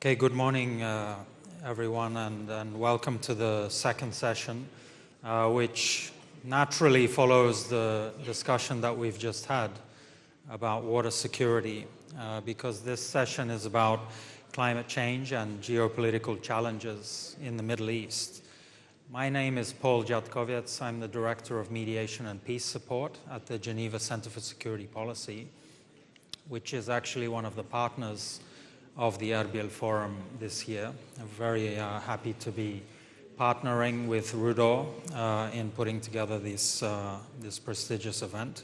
Okay, good morning, everyone, and welcome to the second session, which naturally follows the discussion that we've just had about water security, because this session is about climate change and geopolitical challenges in the Middle East. My name is Dziatkowiec. I'm the Director of Mediation and Peace Support at the Geneva Center for Security Policy, which is actually one of the partners of the Erbil Forum this year. I'm very happy to be partnering with Rudo in putting together this prestigious event.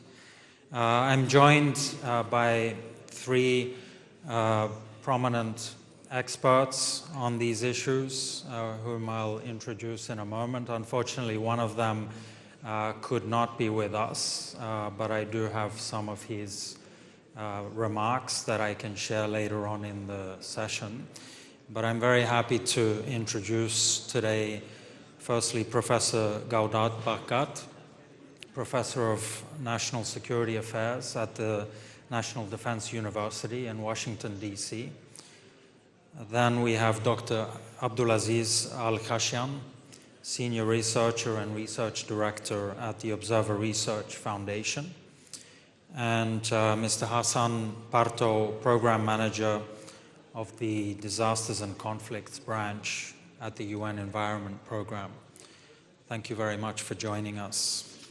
I'm joined by three prominent experts on these issues, whom I'll introduce in a moment. Unfortunately, one of them could not be with us, but I do have some of his remarks that I can share later on in the session. But I'm very happy to introduce today, firstly, Professor Gawdat Bahgat, Professor of National Security Affairs at the National Defense University in Washington, D.C. Then we have Dr. Abdul Aziz Al-Ghashian, Senior Researcher and Research Director at the Observer Research Foundation, and Mr. Hassan, Partow, Program Manager of the Disasters and Conflicts Branch at the UN Environment Program. Thank you very much for joining us.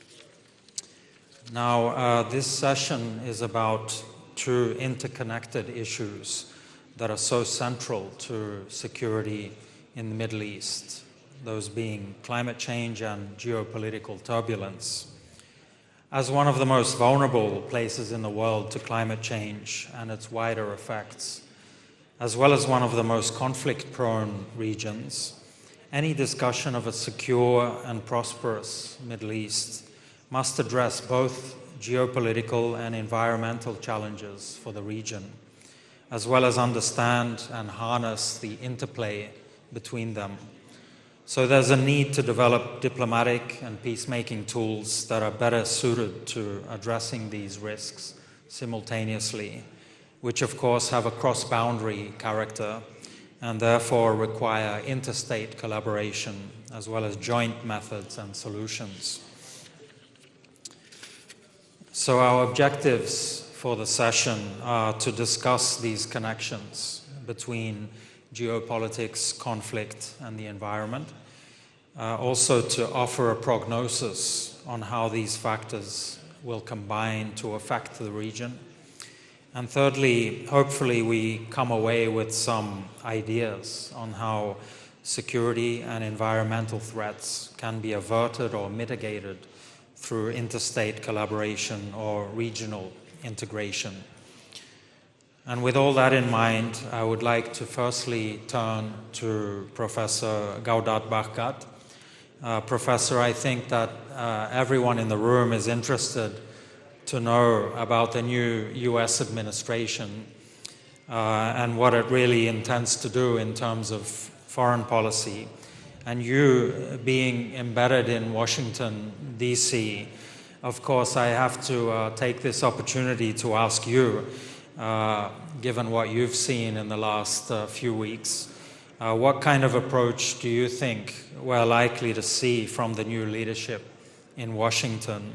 Now, this session is about two interconnected issues that are so central to security in the Middle East, those being climate change and geopolitical turbulence. As one of the most vulnerable places in the world to climate change and its wider effects, as well as one of the most conflict-prone regions, any discussion of a secure and prosperous Middle East must address both geopolitical and environmental challenges for the region, as well as understand and harness the interplay between them. So there's a need to develop diplomatic and peacemaking tools that are better suited to addressing these risks simultaneously, which of course have a cross-boundary character and therefore require interstate collaboration as well as joint methods and solutions. So our objectives for the session are to discuss these connections between geopolitics, conflict, and the environment. Also to offer a prognosis on how these factors will combine to affect the region. And thirdly, hopefully we come away with some ideas on how security and environmental threats can be averted or mitigated through interstate collaboration or regional integration. And with all that in mind, I would like to firstly turn to Professor Gawdat Bahgat. Professor, I think that everyone in the room is interested to know about the new US administration and what it really intends to do in terms of foreign policy. And you being embedded in Washington, D.C., of course, I have to take this opportunity to ask you, given what you've seen in the last few weeks, what kind of approach do you think we're likely to see from the new leadership in Washington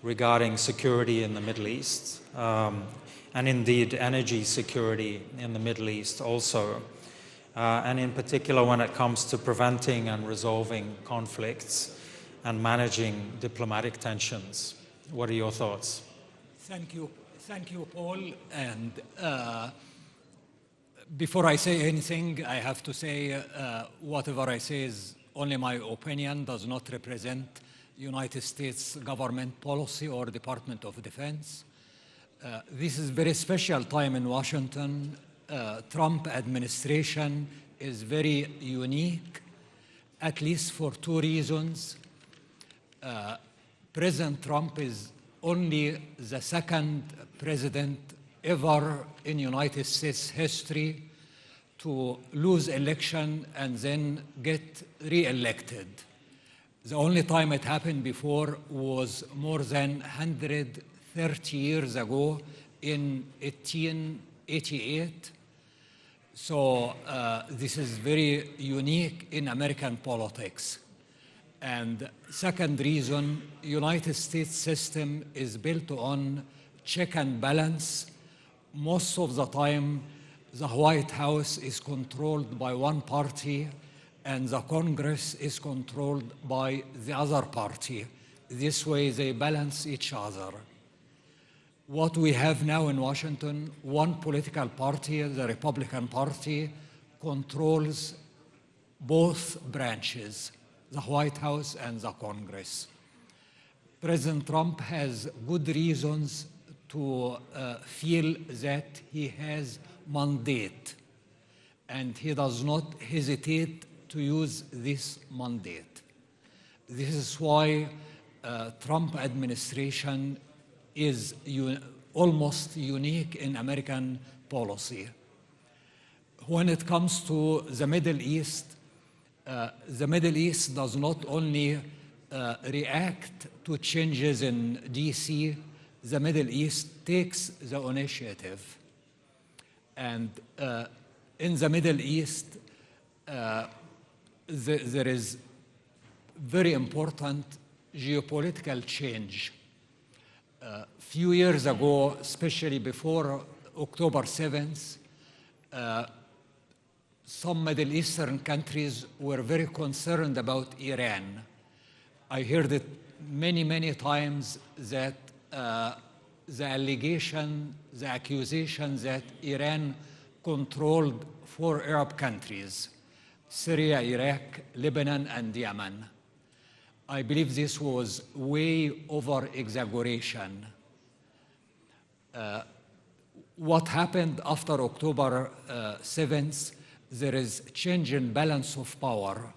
regarding security in the Middle East, and indeed energy security in the Middle East also, and in particular when it comes to preventing and resolving conflicts and managing diplomatic tensions? What are your thoughts? Thank you, Paul. And before I say anything, I have to say whatever I say is only my opinion, does not represent United States government policy or Department of Defense. This is a very special time in Washington. Trump administration is very unique, at least for two reasons. President Trump is only the second president ever in United States history to lose election and then get re-elected. The only time it happened before was more than 130 years ago in 1888. So this is very unique in American politics. And second reason, United States system is built on check and balance. Most of the time, the White House is controlled by one party and the Congress is controlled by the other party. This way they balance each other. What we have now in Washington, one political party, the Republican Party, controls both branches, the White House and the Congress. President Trump has good reasons to feel that he has mandate, and he does not hesitate to use this mandate. This is why Trump administration is almost unique in American policy. When it comes to the Middle East does not only react to changes in DC, the Middle East takes the initiative. And in the Middle East, there is very important geopolitical change. Few years ago, especially before October 7th, some Middle Eastern countries were very concerned about Iran. I heard it many, many times that the accusation that Iran controlled 4 Arab countries, Syria, Iraq, Lebanon, and Yemen. I believe this was way over exaggeration. What happened after October 7th, there is change in balance of power.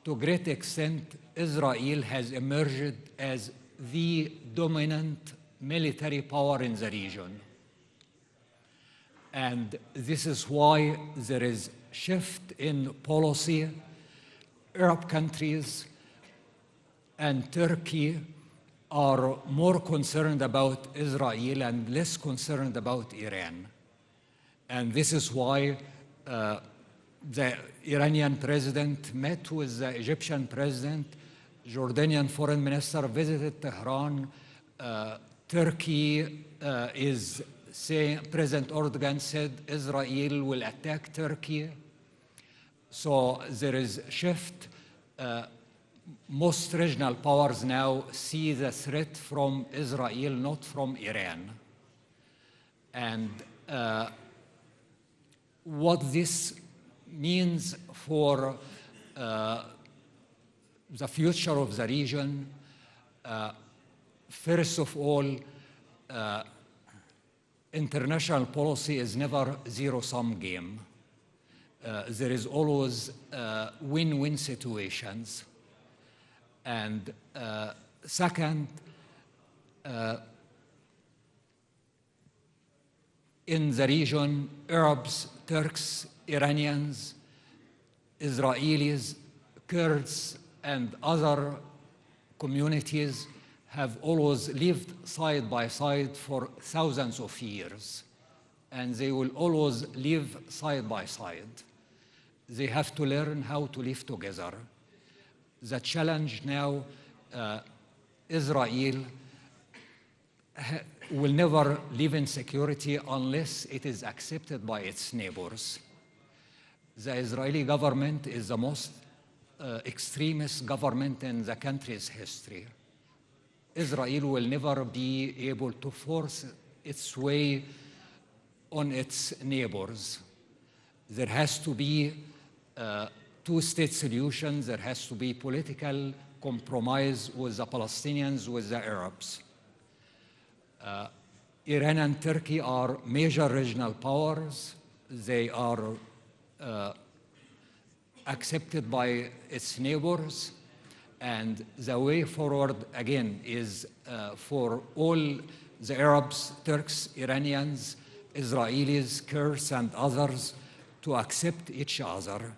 To a great extent, Israel has emerged as the dominant military power in the region. And this is why there is shift in policy. Arab countries and Turkey are more concerned about Israel and less concerned about Iran. And this is why the Iranian president met with the Egyptian president, Jordanian foreign minister visited Tehran, Turkey is saying, President Erdogan said Israel will attack Turkey. So there is a shift. Most regional powers now see the threat from Israel, not from Iran. And what this means for the future of the region, first of all, international policy is never zero-sum game. There is always win-win situations. And second, in the region, Arabs, Turks, Iranians, Israelis, Kurds, and other communities have always lived side by side for thousands of years, and they will always live side by side. They have to learn how to live together. The challenge now, Israel will never live in security unless it is accepted by its neighbors. The Israeli government is the most extremist government in the country's history. Israel will never be able to force its way on its neighbors. There has to be two-state solutions. There has to be political compromise with the Palestinians, with the Arabs. Iran and Turkey are major regional powers. They are accepted by its neighbors. And the way forward, again, is for all the Arabs, Turks, Iranians, Israelis, Kurds, and others to accept each other.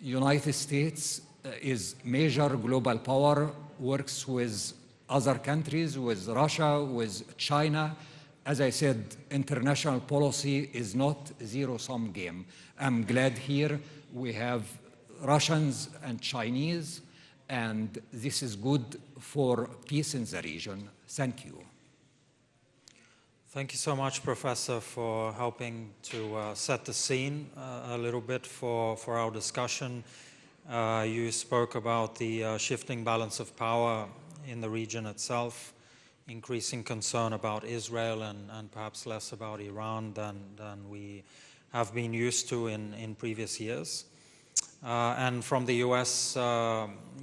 United States is major global power, works with other countries, with Russia, with China, As I said, international policy is not a zero-sum game. I'm glad here we have Russians and Chinese, and this is good for peace in the region. Thank you. Thank you so much, Professor, for helping to set the scene a little bit for our discussion. You spoke about the shifting balance of power in the region itself, increasing concern about Israel and perhaps less about Iran than we have been used to in previous years. And from the US,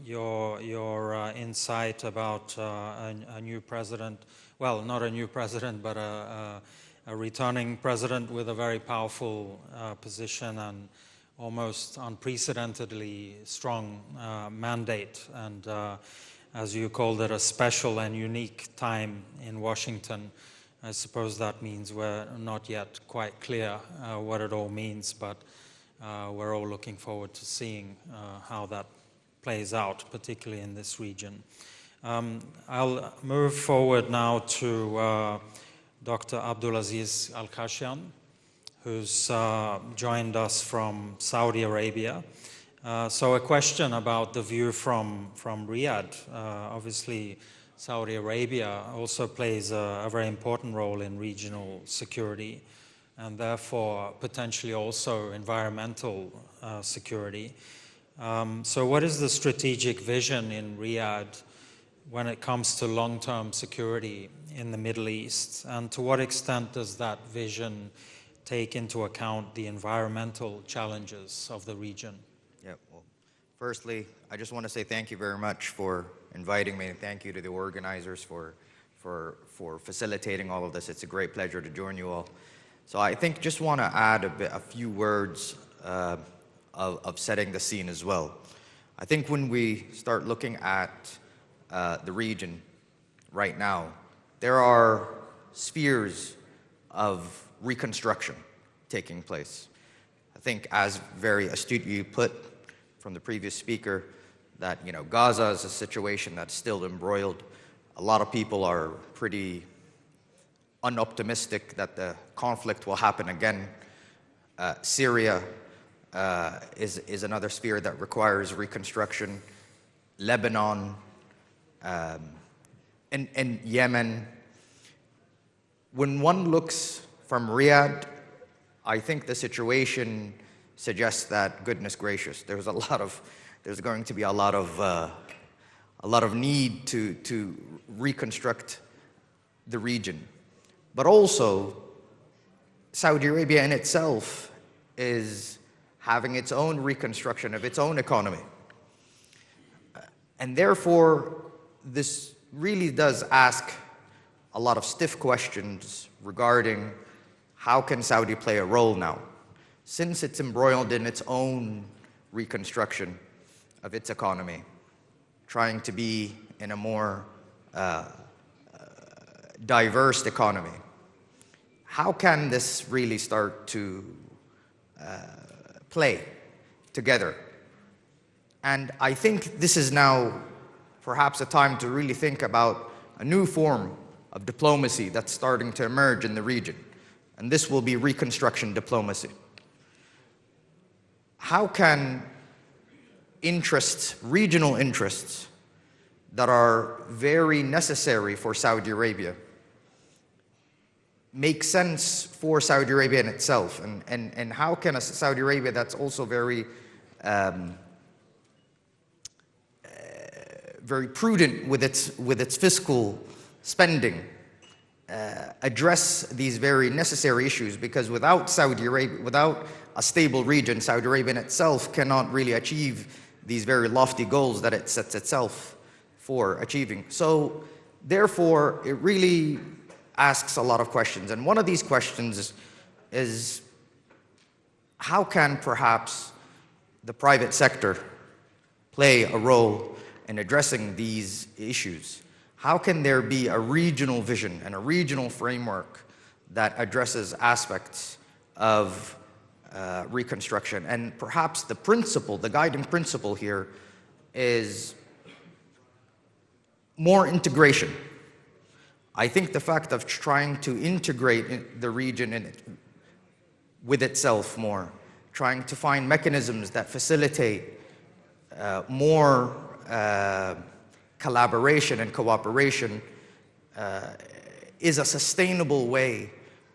your insight about a new president, well, not a new president, but a returning president with a very powerful position and almost unprecedentedly strong mandate, and as you called it, a special and unique time in Washington. I suppose that means we're not yet quite clear what it all means, but we're all looking forward to seeing how that plays out, particularly in this region. I'll move forward now to Dr. Abdul Aziz Al-Ghashian, who's joined us from Saudi Arabia. So a question about the view from Riyadh. Obviously, Saudi Arabia also plays a very important role in regional security and therefore potentially also environmental security. So what is the strategic vision in Riyadh when it comes to long-term security in the Middle East? And to what extent does that vision take into account the environmental challenges of the region? Yeah, well, firstly, I just want to say thank you very much for inviting me, and thank you to the organizers for facilitating all of this. It's a great pleasure to join you all. So I think just want to add a few words of setting the scene as well. I think when we start looking at the region right now, there are spheres of reconstruction taking place. I think, as very astutely put from the previous speaker, that Gaza is a situation that's still embroiled. A lot of people are pretty unoptimistic that the conflict will happen again. Syria is another sphere that requires reconstruction. Lebanon, and Yemen. When one looks from Riyadh, I think the situation suggests that, goodness gracious, there's going to be a lot of need to reconstruct the region. But also, Saudi Arabia in itself is having its own reconstruction of its own economy. And therefore, this really does ask a lot of stiff questions regarding how can Saudi play a role now, since it's embroiled in its own reconstruction of its economy, trying to be in a more diverse economy. How can this really start to play together? And I think this is now perhaps a time to really think about a new form of diplomacy that's starting to emerge in the region. And this will be reconstruction diplomacy. How can interests, regional interests, that are very necessary for Saudi Arabia make sense for Saudi Arabia in itself? And how can a Saudi Arabia that's also very very prudent with its fiscal spending address these very necessary issues? Because without Saudi Arabia, without a stable region, Saudi Arabia in itself cannot really achieve these very lofty goals that it sets itself for achieving. So therefore, it really asks a lot of questions. And one of these questions is how can perhaps the private sector play a role in addressing these issues? How can there be a regional vision and a regional framework that addresses aspects of reconstruction? And perhaps the principle, the guiding principle here is more integration. I think the fact of trying to integrate the region with itself more, trying to find mechanisms that facilitate more collaboration and cooperation is a sustainable way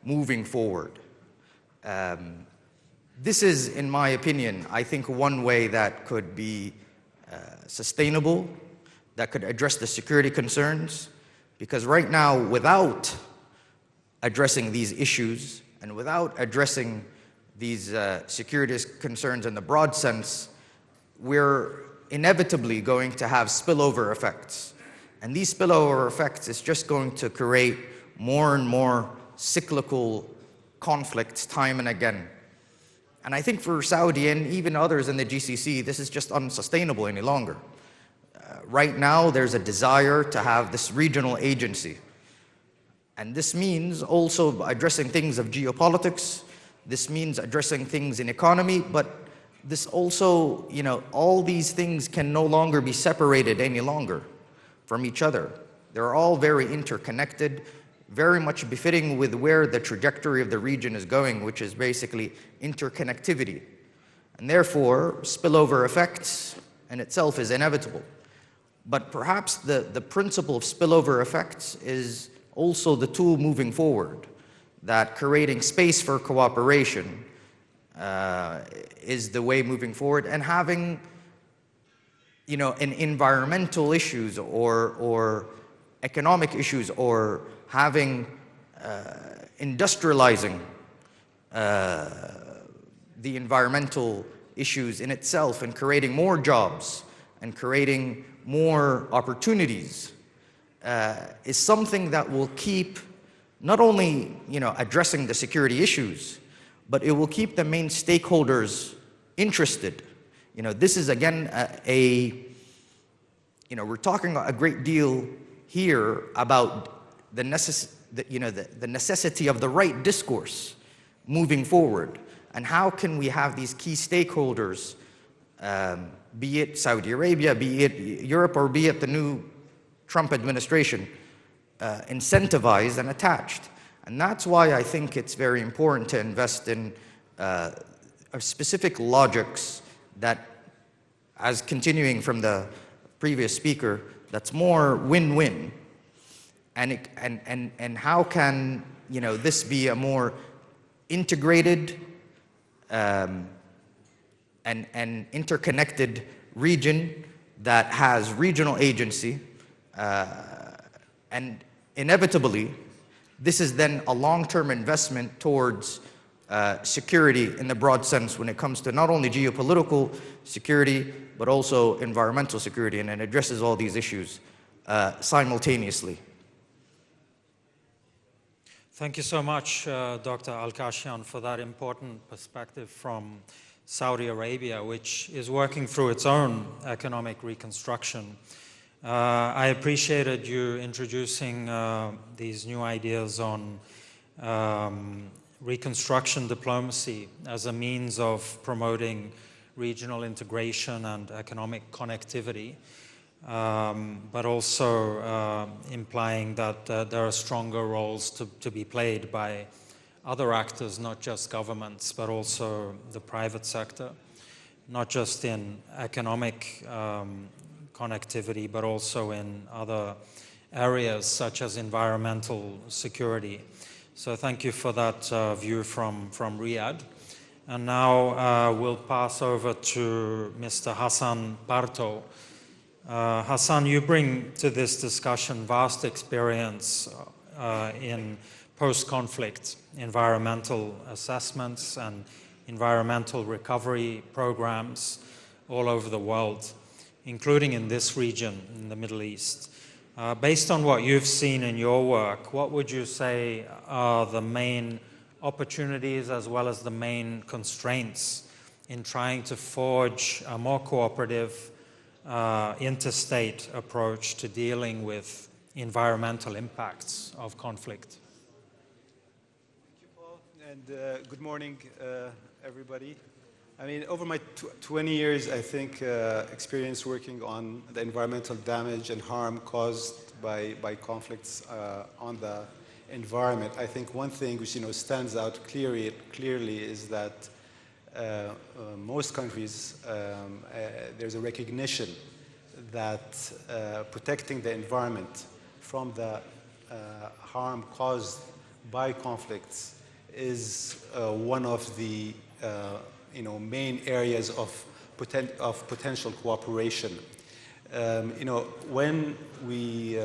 moving forward. This is, in my opinion, I think one way that could be sustainable, that could address the security concerns, because right now, without addressing these issues and without addressing these security concerns in the broad sense, we're inevitably going to have spillover effects. And these spillover effects is just going to create more and more cyclical conflicts time and again. And I think for Saudi and even others in the GCC, this is just unsustainable any longer. Right now, there's a desire to have this regional agency. And this means also addressing things of geopolitics. This means addressing things in economy, but this also, all these things can no longer be separated any longer from each other. They're all very interconnected, very much befitting with where the trajectory of the region is going, which is basically interconnectivity. And therefore, spillover effects in itself is inevitable. But perhaps the principle of spillover effects is also the tool moving forward, that creating space for cooperation is the way moving forward, and having an environmental issues or economic issues, or having industrializing the environmental issues in itself, and creating more jobs and creating more opportunities is something that will keep not only addressing the security issues, but it will keep the main stakeholders interested. This is again we're talking a great deal here about the necessity of the right discourse moving forward, and how can we have these key stakeholders, be it Saudi Arabia, be it Europe, or be it the new Trump administration, incentivized and attached. And that's why I think it's very important to invest in specific logics that, as continuing from the previous speaker, that's more win-win. And how can this be a more integrated and interconnected region that has regional agency, and inevitably this is then a long-term investment towards security in the broad sense, when it comes to not only geopolitical security but also environmental security, and it addresses all these issues simultaneously. Thank you so much, Dr. Al-Ghashian, for that important perspective from Saudi Arabia, which is working through its own economic reconstruction. I appreciated you introducing these new ideas on reconstruction diplomacy as a means of promoting regional integration and economic connectivity, but also implying that there are stronger roles to be played by other actors, not just governments, but also the private sector, not just in economic connectivity, but also in other areas such as environmental security. So thank you for that view from Riyadh. And now we'll pass over to Mr. Hassan Partow. Hassan, you bring to this discussion vast experience in post-conflict environmental assessments and environmental recovery programs all over the world, including in this region, in the Middle East. Based on what you've seen in your work, what would you say are the main opportunities as well as the main constraints in trying to forge a more cooperative interstate approach to dealing with environmental impacts of conflict? Thank you, Paul, and good morning, everybody. I mean, over my 20 years, I think, experience working on the environmental damage and harm caused by conflicts on the environment, I think one thing which stands out clearly is that most countries, there's a recognition that protecting the environment from the harm caused by conflicts is one of the main areas of potential cooperation. When we,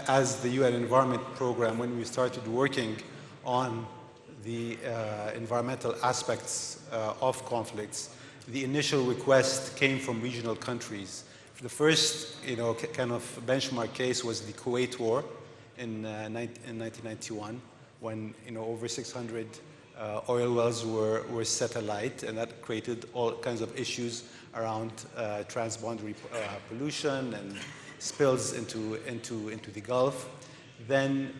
as the UN Environment Program, when we started working on the environmental aspects of conflicts, the initial request came from regional countries. The first, kind of benchmark case was the Kuwait War in 1991, when over 600 oil wells were set alight, and that created all kinds of issues around transboundary pollution and spills into the Gulf. Then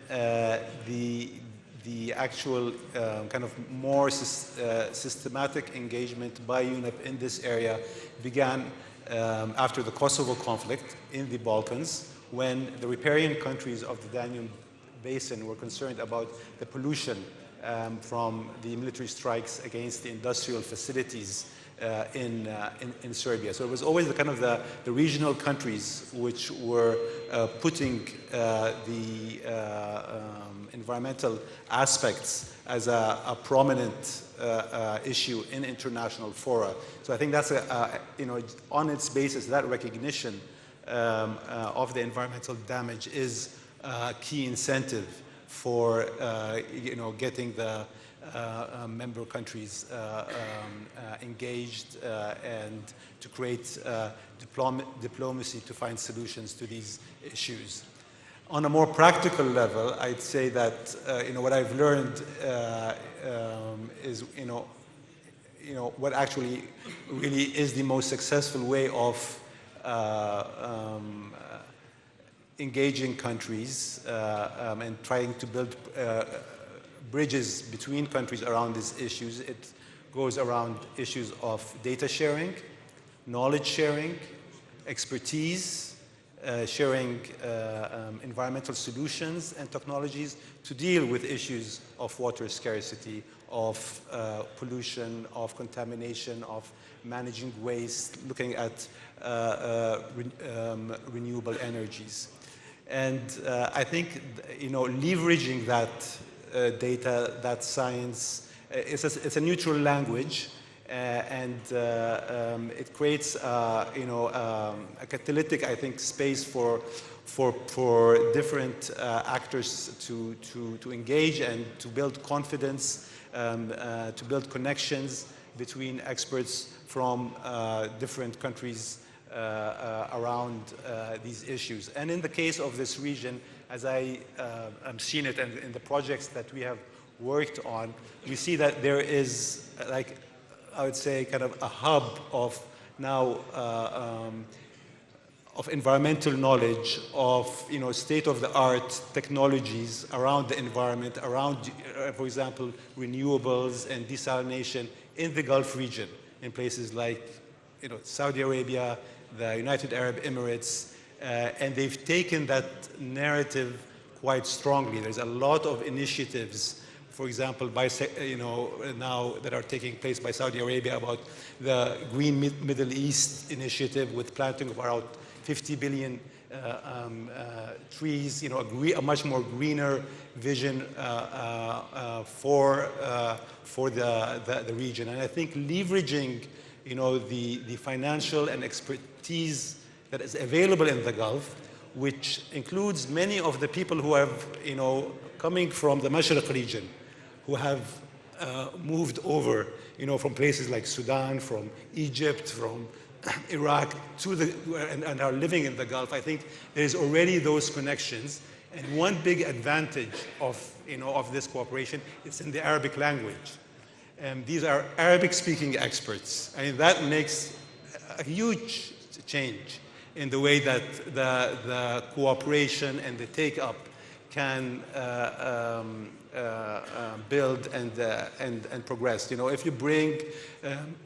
the actual kind of more systematic engagement by UNEP in this area began after the Kosovo conflict in the Balkans, when the riparian countries of the Danube Basin were concerned about the pollution from the military strikes against the industrial facilities in Serbia. So it was always the kind of the regional countries which were putting the environmental aspects as a prominent issue in international fora. So I think that's on its basis, that recognition of the environmental damage is a key incentive for getting the member countries engaged and to create diplomacy to find solutions to these issues. On a more practical level, I'd say that what I've learned is what actually really is the most successful way of engaging countries and trying to build bridges between countries around these issues. It goes around issues of data sharing, knowledge sharing, expertise, sharing environmental solutions and technologies to deal with issues of water scarcity, of pollution, of contamination, of managing waste, looking at renewable energies. And I think leveraging that data, that science, it's a neutral language, and it creates a catalytic, I think, space for different actors to engage and to build confidence, to build connections between experts from different countries around these issues. And in the case of this region, as I am seeing it, and in the projects that we have worked on, we see that there is, like, I would say, kind of a hub of now of environmental knowledge, of state-of-the-art technologies around the environment, around, for example, renewables and desalination in the Gulf region, in places like Saudi Arabia, the United Arab Emirates, and they've taken that narrative quite strongly. There's a lot of initiatives, for example, now that are taking place by Saudi Arabia about the Green Middle East initiative, with planting of around 50 billion trees, a much more greener vision for the region. And I think leveraging the financial and expertise that is available in the Gulf, which includes many of the people who have, coming from the Mashriq region, who have moved over, from places like Sudan, from Egypt, from Iraq, and are living in the Gulf. I think there's already those connections. And one big advantage of this cooperation is in the Arabic language. And these are Arabic-speaking experts. I mean, that makes a huge change in the way that the cooperation and the take-up can build and progress. You know, if you bring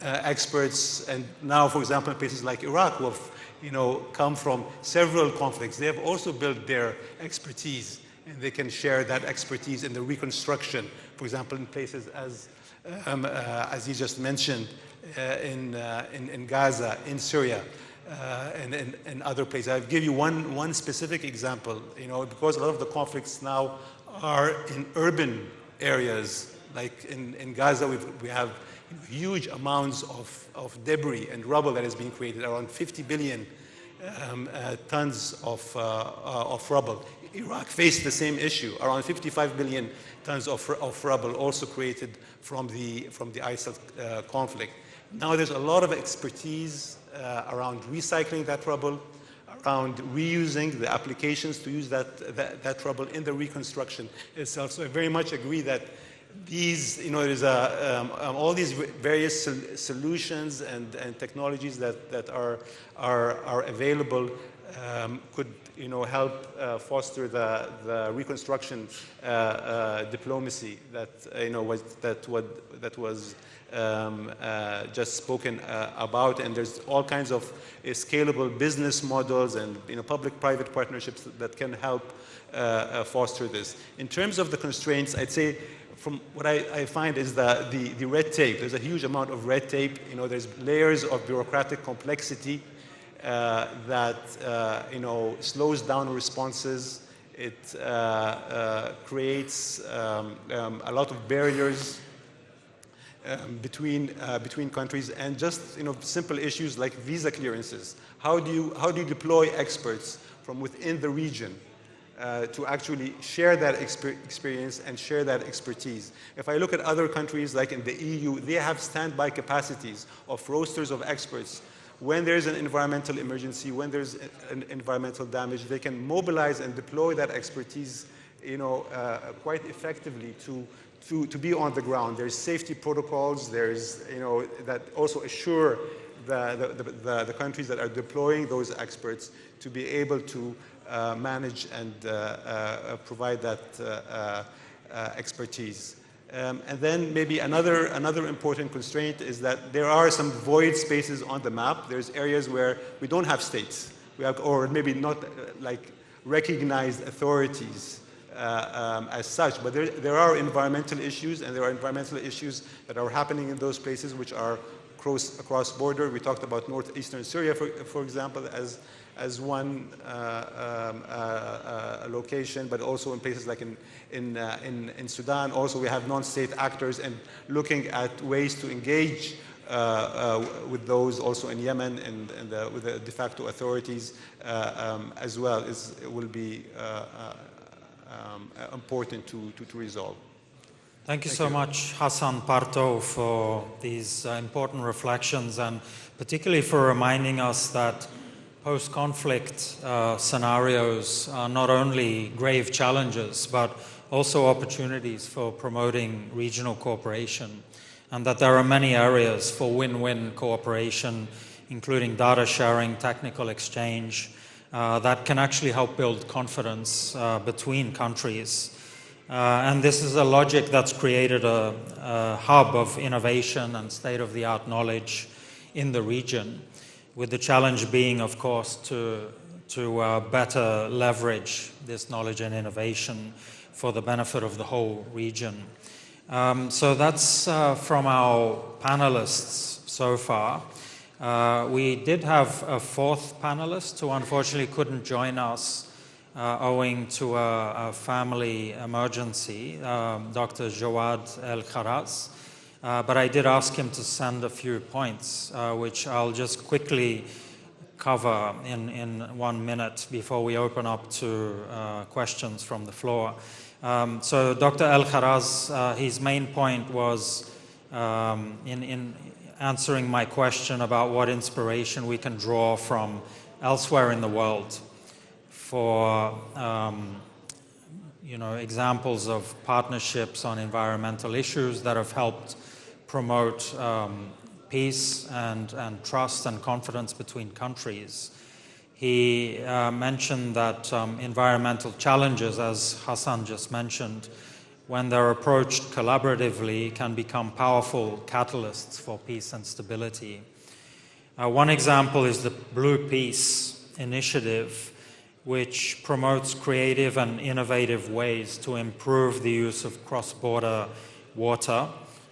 experts, and now, for example, in places like Iraq, who have, you know, come from several conflicts, they have also built their expertise, and they can share that expertise in the reconstruction. For example, in places as he just mentioned, in Gaza, in Syria, and in other places. I'll give you one specific example. You know, because a lot of the conflicts now are in urban areas, like in Gaza, we have huge amounts of debris and rubble that is being created, around 50 billion tons of rubble. Iraq faced the same issue, around 55 billion tons of rubble, also created from the ISIL conflict. Now there's a lot of expertise around recycling that rubble, around reusing the applications to use that rubble in the reconstruction itself. So I very much agree that these, you know, there's all these various solutions and technologies that are available could, you know, help foster the reconstruction diplomacy that, you know, was just spoken about. And there's all kinds of scalable business models and, you know, public-private partnerships that can help foster this. In terms of the constraints, I'd say, from what I find is the red tape. There's a huge amount of red tape. You know, there's layers of bureaucratic complexity that you know, slows down responses. It creates a lot of barriers between countries, and just, you know, simple issues like visa clearances. How do you deploy experts from within the region to actually share that experience and share that expertise? If I look at other countries like in the EU, they have standby capacities of rosters of experts. When there's an environmental emergency, when there's an environmental damage, they can mobilize and deploy that expertise, you know, quite effectively to be on the ground. There's safety protocols. There's, you know, that also assure the countries that are deploying those experts to be able to manage and provide that expertise. And then maybe another important constraint is that there are some void spaces on the map. There's areas where we don't have states. We have, or maybe not like recognized authorities as such, but there are environmental issues, and there are environmental issues that are happening in those places which are across border. We talked about northeastern Syria, for example, as one location, but also in places like in Sudan. Also, we have non-state actors, and looking at ways to engage with those also in Yemen and with the de facto authorities as well will be important to resolve. Thank you so much, Hassan, Partow, for these important reflections, and particularly for reminding us that post-conflict scenarios are not only grave challenges, but also opportunities for promoting regional cooperation, and that there are many areas for win-win cooperation, including data sharing, technical exchange, that can actually help build confidence between countries. And this is a logic that's created a hub of innovation and state-of-the-art knowledge in the region, with the challenge being, of course, to better leverage this knowledge and innovation for the benefit of the whole region. So that's from our panelists so far. We did have a fourth panelist who unfortunately couldn't join us owing to a family emergency, Dr. Jawad Al-Kharraz. But I did ask him to send a few points, which I'll just quickly cover in 1 minute before we open up to questions from the floor. So Dr. Al-Kharraz, his main point was in answering my question about what inspiration we can draw from elsewhere in the world for examples of partnerships on environmental issues that have helped promote peace and trust and confidence between countries. He mentioned that environmental challenges, as Hassan just mentioned, when they're approached collaboratively, can become powerful catalysts for peace and stability. One example is the Blue Peace Initiative, which promotes creative and innovative ways to improve the use of cross-border water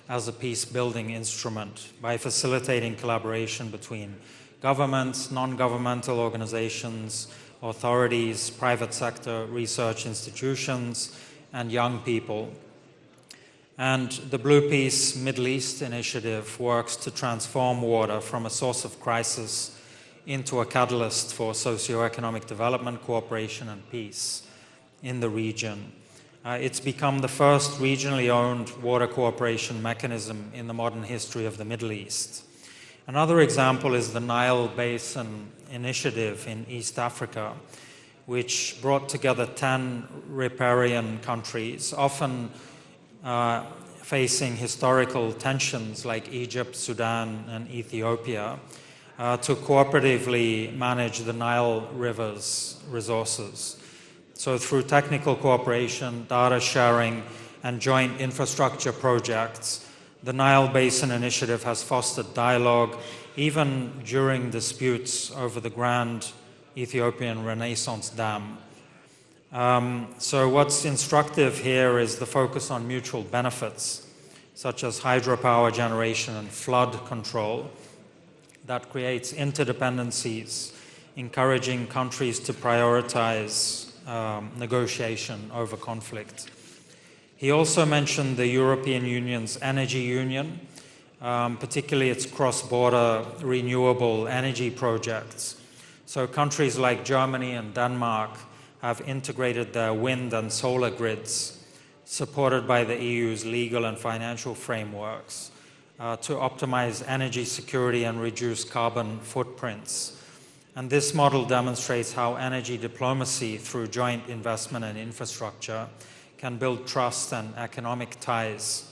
as a peace-building instrument by facilitating collaboration between governments, non-governmental organizations, authorities, private sector, research institutions, and young people. And the Blue Peace Middle East Initiative works to transform water from a source of crisis into a catalyst for socio-economic development, cooperation, and peace in the region. It's become the first regionally owned water cooperation mechanism in the modern history of the Middle East. Another example is the Nile Basin Initiative in East Africa, which brought together 10 riparian countries, often facing historical tensions like Egypt, Sudan, and Ethiopia, to cooperatively manage the Nile River's resources. So through technical cooperation, data sharing, and joint infrastructure projects, the Nile Basin Initiative has fostered dialogue even during disputes over the Grand Ethiopian Renaissance Dam. So what's instructive here is the focus on mutual benefits, such as hydropower generation and flood control, that creates interdependencies, encouraging countries to prioritize negotiation over conflict. He also mentioned the European Union's Energy Union, particularly its cross-border renewable energy projects. So countries like Germany and Denmark have integrated their wind and solar grids, supported by the EU's legal and financial frameworks, to optimize energy security and reduce carbon footprints. And this model demonstrates how energy diplomacy through joint investment and infrastructure can build trust and economic ties.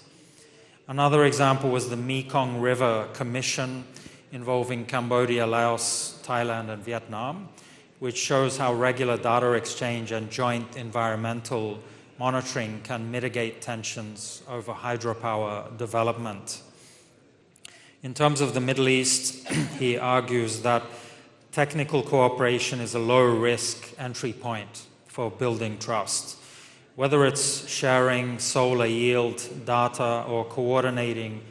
Another example was the Mekong River Commission involving Cambodia, Laos, Thailand, and Vietnam, which shows how regular data exchange and joint environmental monitoring can mitigate tensions over hydropower development. In terms of the Middle East, he argues that technical cooperation is a low-risk entry point for building trust. Whether it's sharing solar yield data or coordinating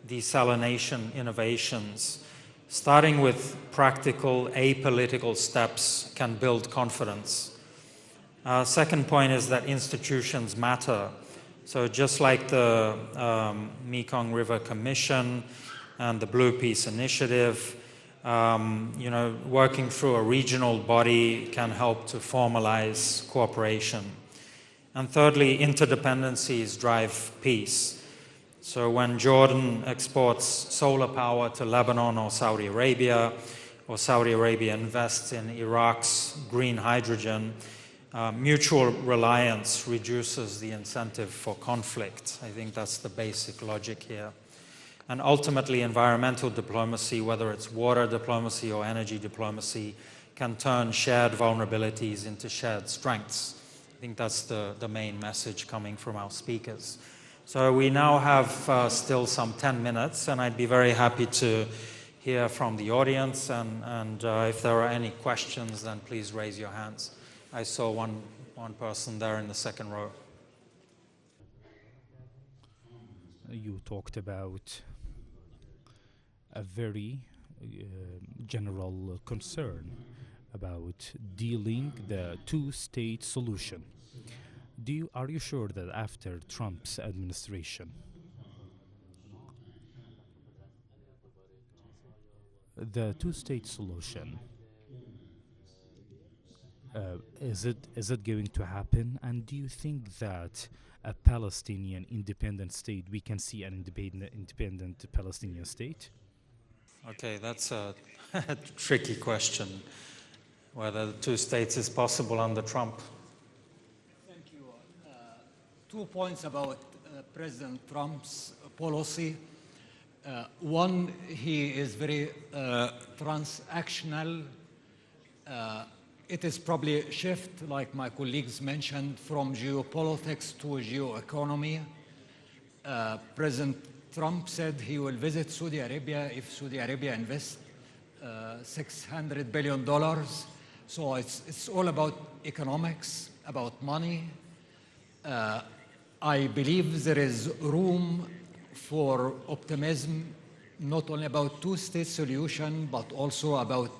desalination innovations, starting with practical, apolitical steps can build confidence. Second point is that institutions matter. So just like the Mekong River Commission and the Blue Peace Initiative, working through a regional body can help to formalize cooperation. And thirdly, interdependencies drive peace. So when Jordan exports solar power to Lebanon or Saudi Arabia invests in Iraq's green hydrogen, mutual reliance reduces the incentive for conflict. I think that's the basic logic here. And ultimately, environmental diplomacy, whether it's water diplomacy or energy diplomacy, can turn shared vulnerabilities into shared strengths. I think that's the main message coming from our speakers. So we now have still some 10 minutes, and I'd be very happy to hear from the audience. And if there are any questions, then please raise your hands. I saw one person there in the second row. You talked about a very general concern about dealing the two-state solution. Are you sure that after Trump's administration, the two-state solution, is it going to happen? And do you think that a Palestinian independent state, we can see an independent Palestinian state? Okay, that's a tricky question, whether the two states is possible under Trump. Thank you. 2 points about President Trump's policy. One, he is very transactional. it is probably a shift, like my colleagues mentioned, from geopolitics to geoeconomy. President Trump said he will visit Saudi Arabia if Saudi Arabia invests $600 billion. So it's all about economics, about money. I believe there is room for optimism, not only about two-state solution, but also about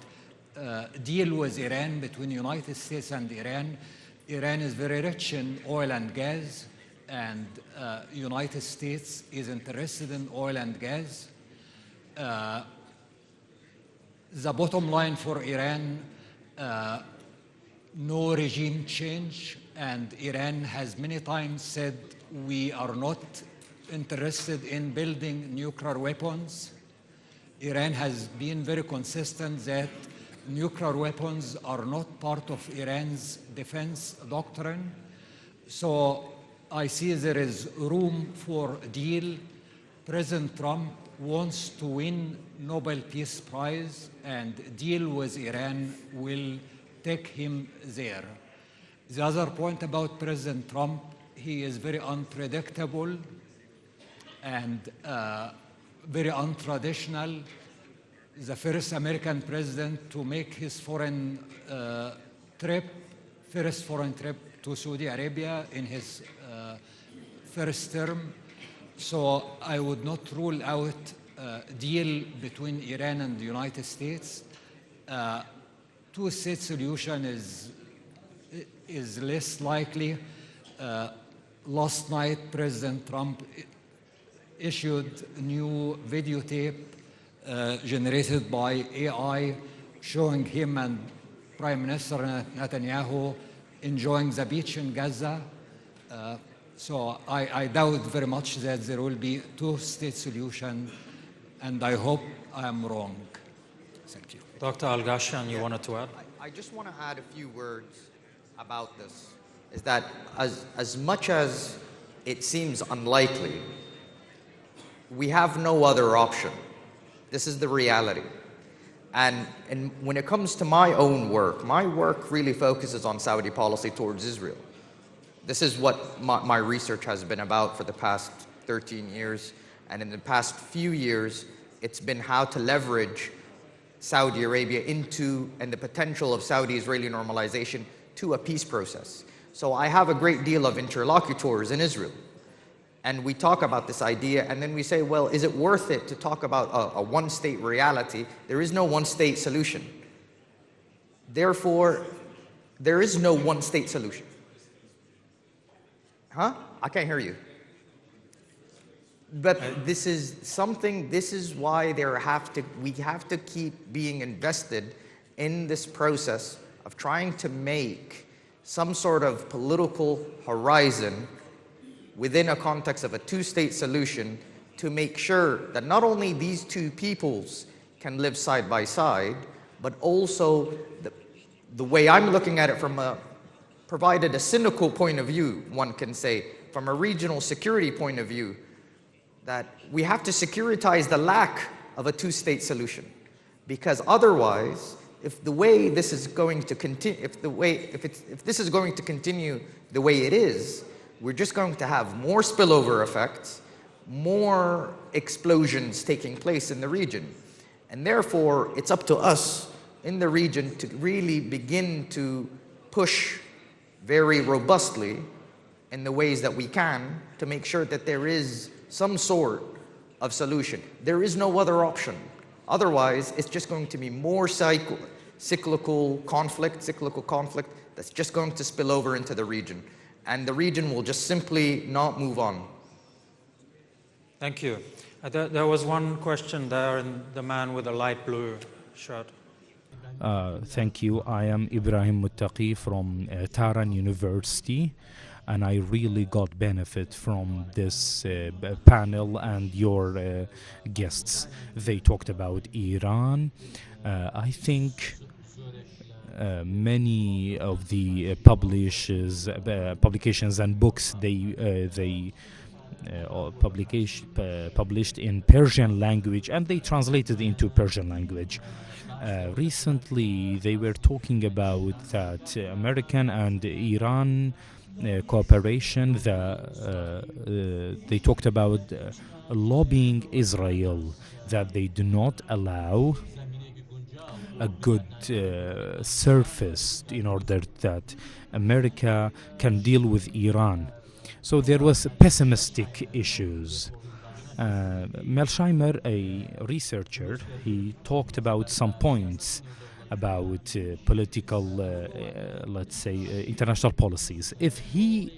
deal with Iran, between United States and Iran. Iran is very rich in oil and gas, and United States is interested in oil and gas. The bottom line for Iran, no regime change, and Iran has many times said we are not interested in building nuclear weapons. Iran has been very consistent that nuclear weapons are not part of Iran's defense doctrine. So I see there is room for a deal. President Trump wants to win Nobel Peace Prize, and deal with Iran will take him there. The other point about President Trump, he is very unpredictable and very untraditional. The first American president to make his first foreign trip to Saudi Arabia in his first term. So I would not rule out a deal between Iran and the United States. Two-state solution is less likely. Last night, President Trump issued a new videotape generated by AI showing him and Prime Minister Netanyahu enjoying the beach in Gaza. So I doubt very much that there will be a two-state solution, and I hope I am wrong. Thank you. Dr. Al-Ghashian, you wanted to add? I just want to add a few words about this. Is that as much as it seems unlikely, we have no other option. This is the reality. And when it comes to my own work, my work really focuses on Saudi policy towards Israel. This is what my research has been about for the past 13 years. And in the past few years, it's been how to leverage Saudi Arabia into, and the potential of Saudi-Israeli normalization to a peace process. So I have a great deal of interlocutors in Israel. And we talk about this idea, and then we say, well, is it worth it to talk about a one-state reality? There is no one-state solution. Therefore, there is no one-state solution. Huh? I can't hear you. But this is something, this is why we have to keep being invested in this process of trying to make some sort of political horizon within a context of a two-state solution to make sure that not only these two peoples can live side by side, but also the way I'm looking at it provided a cynical point of view, one can say, from a regional security point of view, that we have to securitize the lack of a two-state solution. Because otherwise, if this is going to continue the way it is, we're just going to have more spillover effects, more explosions taking place in the region. And therefore, it's up to us in the region to really begin to push very robustly in the ways that we can to make sure that there is some sort of solution. There is no other option. Otherwise, it's just going to be more cyclical conflict that's just going to spill over into the region. And the region will just simply not move on. Thank you. There was one question there, and the man with the light blue shirt. Thank you. I am Ibrahim Muttaqi from Tehran University, and I really got benefit from this panel and your guests. They talked about Iran. I think many of the publications and books they published in Persian language, and they translated into Persian language. Recently, they were talking about that American and Iran cooperation. They talked about lobbying Israel that they do not allow a good surface in order that America can deal with Iran. So there was pessimistic issues. Melsheimer, a researcher, he talked about some points about political, let's say, international policies. If he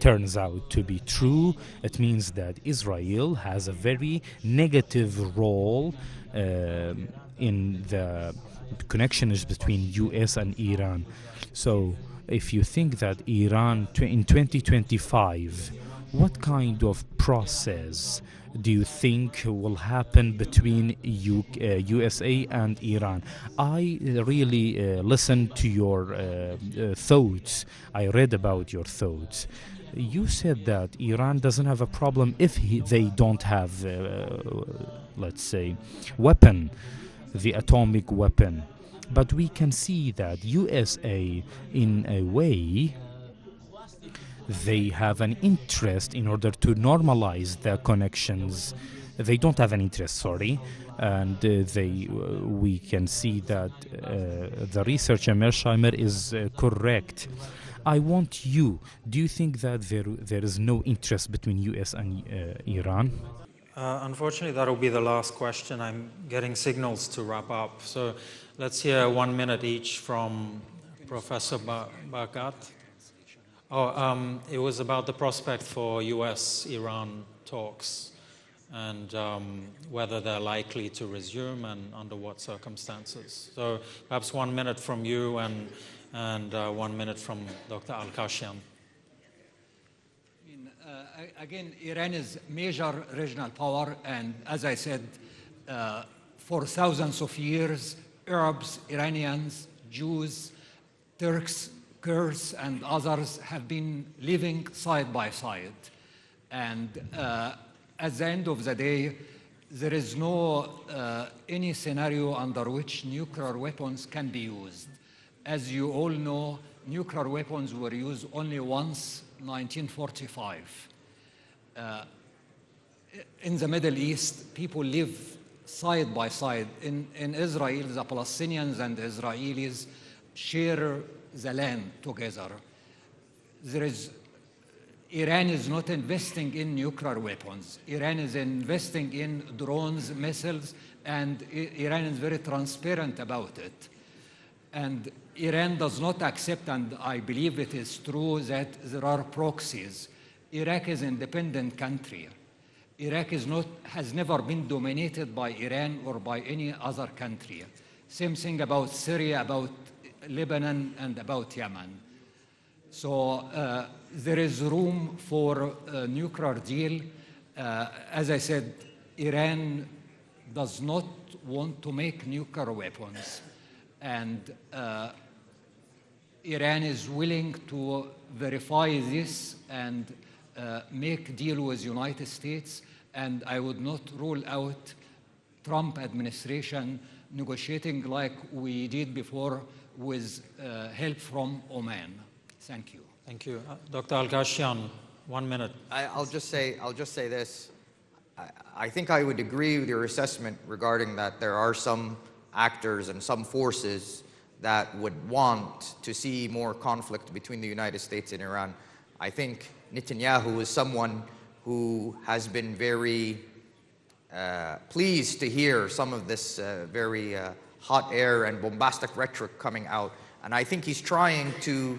turns out to be true, it means that Israel has a very negative role in the connections between US and Iran. So if you think that Iran in 2025, what kind of process do you think will happen between USA and Iran? I really listened to your thoughts. I read about your thoughts. You said that Iran doesn't have a problem if they don't have, let's say, weapon, the atomic weapon. But we can see that USA, in a way, they have an interest in order to normalize their connections. They don't have an interest, sorry, and we can see that the researcher Melsheimer is correct. I want you. Do you think that there is no interest between US and Iran? Unfortunately, that will be the last question. I'm getting signals to wrap up. So let's hear 1 minute each from Professor Bahgat. It was about the prospect for US-Iran talks and whether they're likely to resume and under what circumstances. So perhaps 1 minute from you and 1 minute from Dr. Al-Ghashian. Again, Iran is major regional power, and as I said, for thousands of years, Arabs, Iranians, Jews, Turks, Kurds, and others have been living side by side. And at the end of the day, there is no any scenario under which nuclear weapons can be used. As you all know, nuclear weapons were used only once, 1945. In the Middle East, people live side by side. In Israel, the Palestinians and Israelis share the land together. Iran is not investing in nuclear weapons. Iran is investing in drones, missiles, and Iran is very transparent about it. And Iran does not accept, and I believe it is true, that there are proxies. Iraq is an independent country. Iraq has never been dominated by Iran or by any other country. Same thing about Syria, about Lebanon, and about Yemen. So there is room for a nuclear deal. As I said, Iran does not want to make nuclear weapons. And Iran is willing to verify this and make deal with United States. And I would not rule out Trump administration negotiating like we did before with help from Oman. Thank you. Thank you. Dr. Al-Ghashian, 1 minute. I'll just say this. I think I would agree with your assessment regarding that there are some actors and some forces that would want to see more conflict between the United States and Iran. I think Netanyahu is someone who has been very pleased to hear some of this very hot air and bombastic rhetoric coming out. And I think he's trying to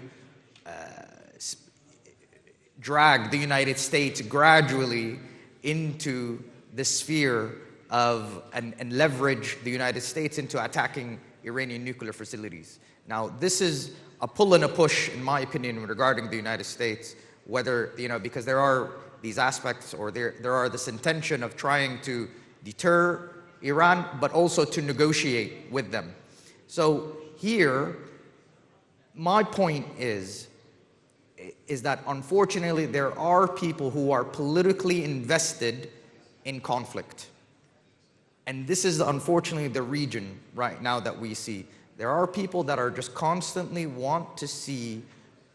drag the United States gradually into the sphere of and leverage the United States into attacking Iranian nuclear facilities. Now, this is a pull and a push, in my opinion, regarding the United States, whether, because there are these aspects, or there are this intention of trying to deter Iran, but also to negotiate with them. So here, my point is, is that unfortunately there are people who are politically invested in conflict. And this is unfortunately the region right now that we see. There are people that are just constantly want to see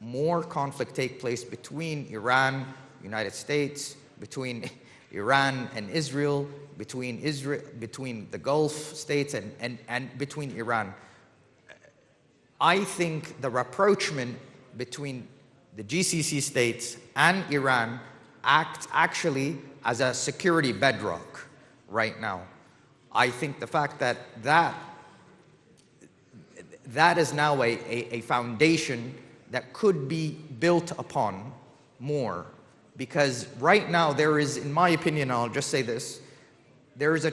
more conflict take place between Iran, United States, between Iran and Israel, between the Gulf states and between Iran. I think the rapprochement between the GCC states and Iran acts actually as a security bedrock right now. I think the fact that that is now a foundation that could be built upon more, because right now there is, in my opinion, I'll just say this, there is a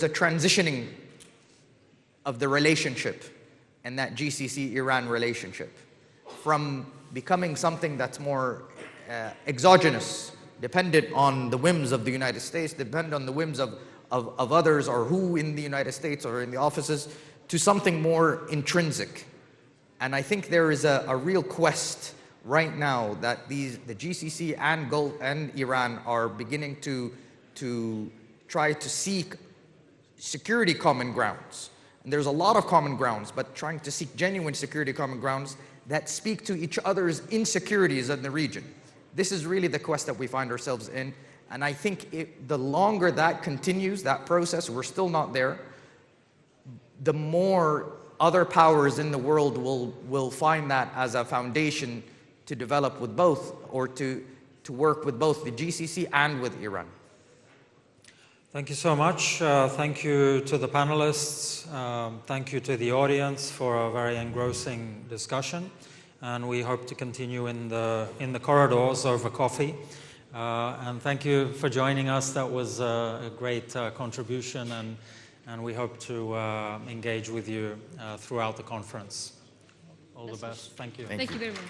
transitioning of the relationship and that GCC-Iran relationship from becoming something that's more exogenous, dependent on the whims of the United States, dependent on the whims of others or who in the United States or in the offices, to something more intrinsic. And I think there is a real quest right now that the GCC and Iran are beginning to try to seek security common grounds. And there's a lot of common grounds, but trying to seek genuine security common grounds that speak to each other's insecurities in the region. This is really the quest that we find ourselves in. And I think the longer that continues, that process, we're still not there, the more other powers in the world will find that as a foundation to develop with both, or to work with both the GCC and with Iran. Thank you so much. Thank you to the panelists. Thank you to the audience for a very engrossing discussion. And we hope to continue in the corridors over coffee. And thank you for joining us. That was a great contribution, and we hope to engage with you throughout the conference. All the best. Thank you. Thank you very much.